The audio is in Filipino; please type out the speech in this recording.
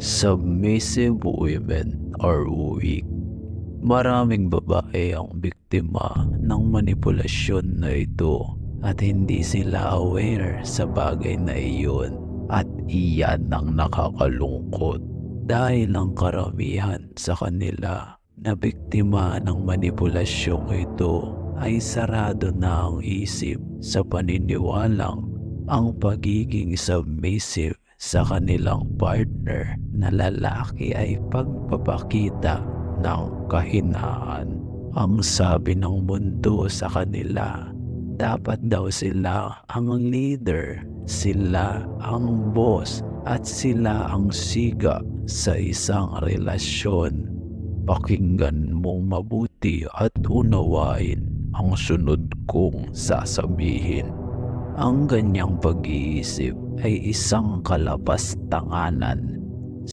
Submissive women are weak. Maraming babae ang biktima ng manipulasyon na ito at hindi sila aware sa bagay na iyon, at iyan ang nakakalungkot dahil ang karamihan sa kanila na biktima ng manipulasyong ito ay sarado na ang isip sa paniniwalang ang pagiging submissive sa kanilang partner na lalaki ay pagpapakita ng kahinaan. Ang sabi ng mundo sa kanila, dapat daw sila ang leader, sila ang boss, at sila ang siga sa isang relasyon. Pakinggan mong mabuti at unawain ang sunod kong sasabihin. Ang ganyang pag-iisip ay isang kalapastanganan